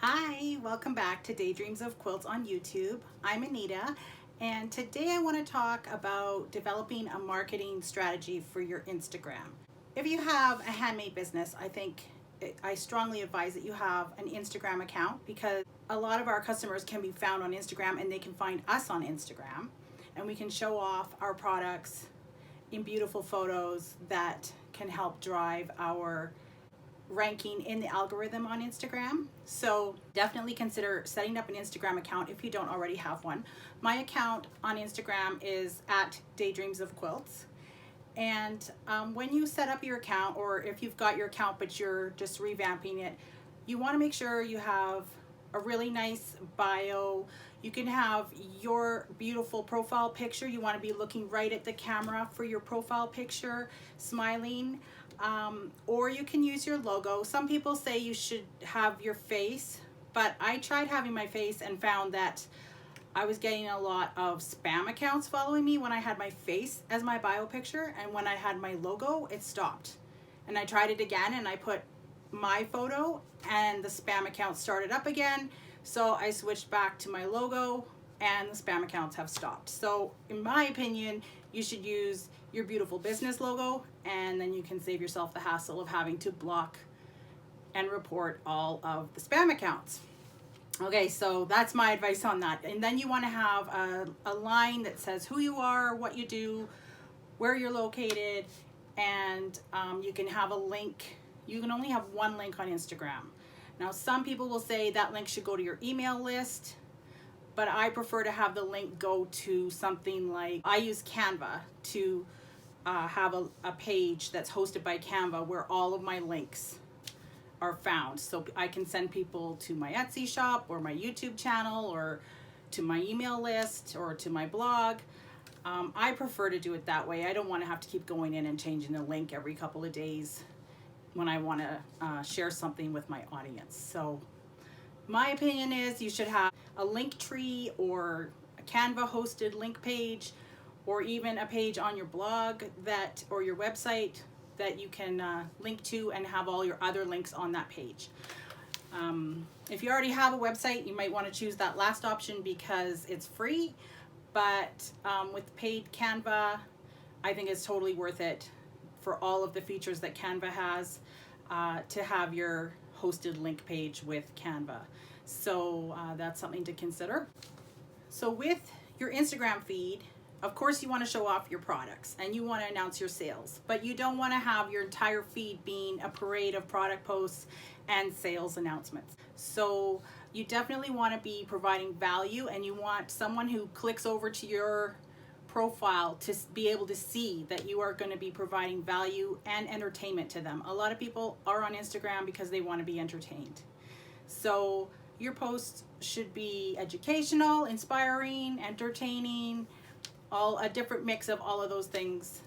Hi, welcome back to Daydreams of Quilts on YouTube. I'm Anita, and today I want to talk about developing a marketing strategy for your Instagram. If you have a handmade business, I strongly advise that you have an Instagram account because a lot of our customers can be found on Instagram and they can find us on Instagram, and we can show off our products in beautiful photos that can help drive our ranking in the algorithm on Instagram. So definitely consider setting up an Instagram account if you don't already have one. My account on Instagram is at Daydreams of Quilts. And when you set up your account, or if you've got your account but you're just revamping it, you want to make sure you have a really nice bio. You can have your beautiful profile picture. You want to be looking right at the camera for your profile picture, smiling. Or you can use your logo. Some people say you should have your face, but I tried having my face and found that I was getting a lot of spam accounts following me when I had my face as my bio picture, and when I had my logo, it stopped. And I tried it again and I put my photo and the spam account started up again. So I switched back to my logo and the spam accounts have stopped. So in my opinion, you should use your beautiful business logo, and then you can save yourself the hassle of having to block and report all of the spam accounts. Okay, so that's my advice on that. And then you want to have a line that says who you are, what you do, where you're located, and you can have a link. You can only have one link on Instagram. Now, some people will say that link should go to your email list, but I prefer to have the link go to something like, I use Canva to have a page that's hosted by Canva where all of my links are found. So I can send people to my Etsy shop or my YouTube channel or to my email list or to my blog. I prefer to do it that way. I don't want to have to keep going in and changing the link every couple of days when I want to share something with my audience. So my opinion is you should have a link tree or a Canva hosted link page, or even a page on your blog that, or your website, that you can link to and have all your other links on that page. If you already have a website, you might want to choose that last option because it's free, but with paid Canva, I think it's totally worth it for all of the features that Canva has to have your hosted link page with Canva. So that's something to consider. So with your Instagram feed, of course you want to show off your products and you want to announce your sales, but you don't want to have your entire feed being a parade of product posts and sales announcements. So you definitely want to be providing value, and you want someone who clicks over to your profile to be able to see that you are going to be providing value and entertainment to them. A lot of people are on Instagram because they want to be entertained. So your posts should be educational, inspiring, entertaining, all a different mix of all of those things.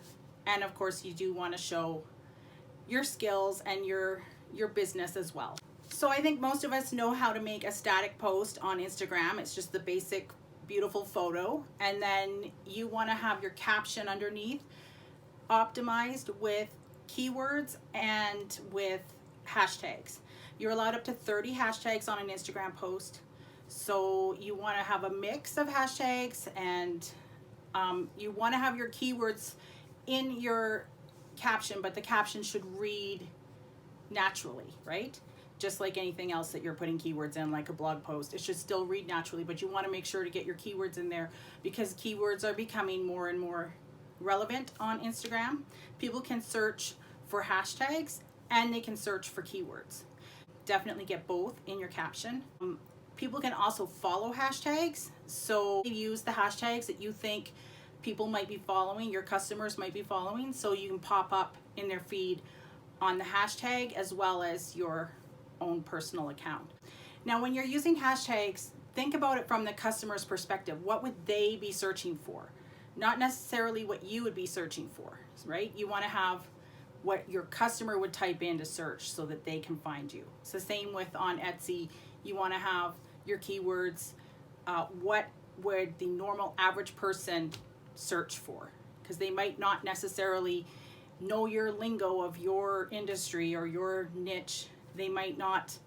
And of course you do want to show your skills and your business as well. So I think most of us know how to make a static post on Instagram. It's just the basic beautiful photo, and then you want to have your caption underneath optimized with keywords and with hashtags. You're allowed up to 30 hashtags on an Instagram post, so you want to have a mix of hashtags, and you want to have your keywords in your caption, but the caption should read naturally, right? Just like anything else that you're putting keywords in, like a blog post, it should still read naturally, but you want to make sure to get your keywords in there because keywords are becoming more and more relevant on Instagram. People can search for hashtags and they can search for keywords. Definitely get both in your caption. People can also follow hashtags, so use the hashtags that you think people might be following, your customers might be following, so you can pop up in their feed on the hashtag as well as your own personal account. Now, when you're using hashtags, think about it from the customer's perspective. What would they be searching for? Not necessarily what you would be searching for, right? You want to have what your customer would type in to search so that they can find you. It's the same with on Etsy. You want to have your keywords. What would the normal average person search for? Because they might not necessarily know your lingo of your industry or your niche. They might not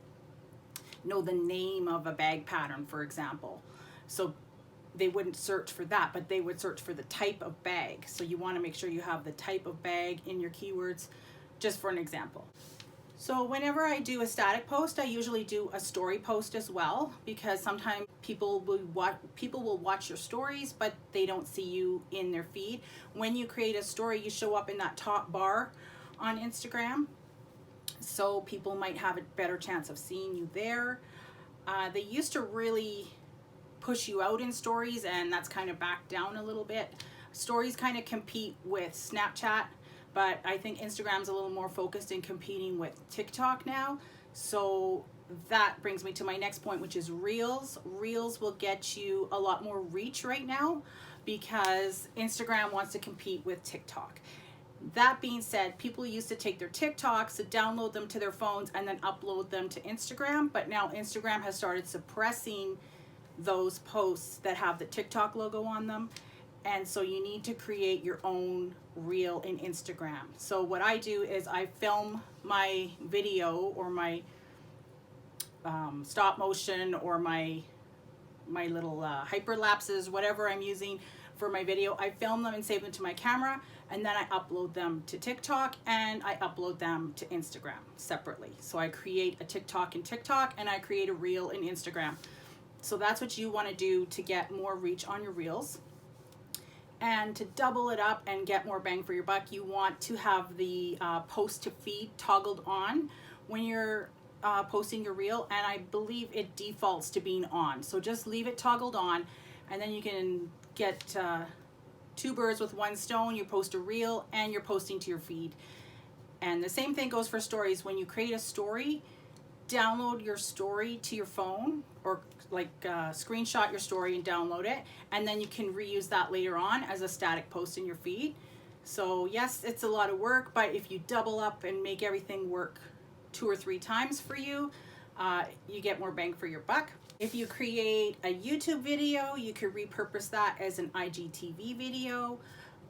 know the name of a bag pattern, for example. So they wouldn't search for that, but they would search for the type of bag. So you want to make sure you have the type of bag in your keywords, just for an example. So whenever I do a static post, I usually do a story post as well, because sometimes people will watch your stories, but they don't see you in their feed. When you create a story, you show up in that top bar on Instagram, so people might have a better chance of seeing you there. They used to really push you out in stories, and that's kind of backed down a little bit. Stories kind of compete with Snapchat, but I think Instagram's a little more focused in competing with TikTok now. So that brings me to my next point, which is Reels. Reels will get you a lot more reach right now because Instagram wants to compete with TikTok. That being said, people used to take their TikToks, to download them to their phones, and then upload them to Instagram. But now Instagram has started suppressing those posts that have the TikTok logo on them. And so you need to create your own reel in Instagram. So what I do is I film my video or my stop motion or my little hyperlapses, whatever I'm using for my video. I film them and save them to my camera, and then I upload them to TikTok and I upload them to Instagram separately. So I create a TikTok in TikTok and I create a reel in Instagram. So that's what you want to do to get more reach on your reels. And to double it up and get more bang for your buck, you want to have the post to feed toggled on when you're posting your reel, and I believe it defaults to being on. So just leave it toggled on, and then you can get two birds with one stone. You post a reel and you're posting to your feed. And the same thing goes for stories. When you create a story, download your story to your phone, or screenshot your story and download it, and then you can reuse that later on as a static post in your feed. So yes, it's a lot of work, but if you double up and make everything work 2 or 3 times for you, you get more bang for your buck. If you create a YouTube video, you could repurpose that as an IGTV video,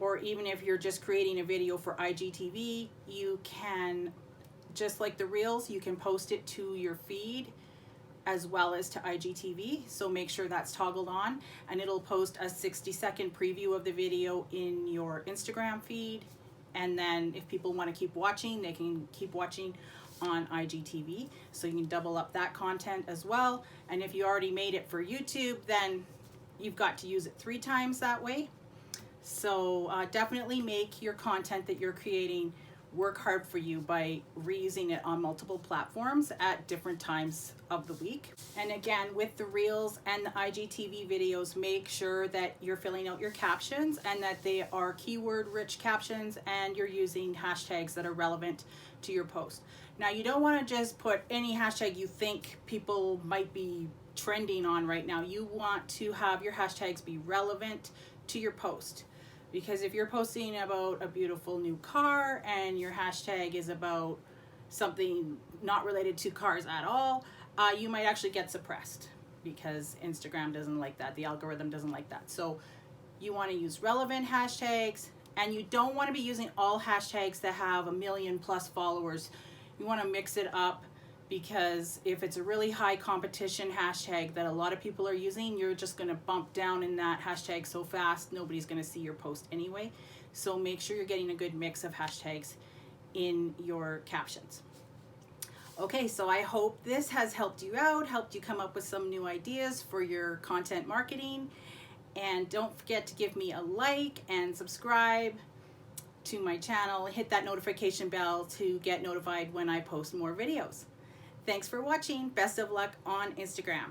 or even if you're just creating a video for IGTV, you can, just like the reels, you can post it to your feed as well as to IGTV. So make sure that's toggled on, and it'll post a 60-second preview of the video in your Instagram feed. And then if people want to keep watching, they can keep watching on IGTV. So you can double up that content as well. And if you already made it for YouTube, then you've got to use it 3 times that way. So definitely make your content that you're creating work hard for you by reusing it on multiple platforms at different times of the week. And again, with the reels and the IGTV videos, make sure that you're filling out your captions and that they are keyword rich captions, and you're using hashtags that are relevant to your post. Now, you don't want to just put any hashtag you think people might be trending on right now. You want to have your hashtags be relevant to your post. Because if you're posting about a beautiful new car and your hashtag is about something not related to cars at all, you might actually get suppressed because Instagram doesn't like that. The algorithm doesn't like that. So you want to use relevant hashtags, and you don't want to be using all hashtags that have 1 million+ followers. You want to mix it up, because if it's a really high competition hashtag that a lot of people are using, you're just going to bump down in that hashtag so fast nobody's going to see your post anyway. So make sure you're getting a good mix of hashtags in your captions. Okay, so I hope this has helped you out, helped you come up with some new ideas for your content marketing. And don't forget to give me a like and subscribe to my channel. Hit that notification bell to get notified when I post more videos. Thanks for watching. Best of luck on Instagram.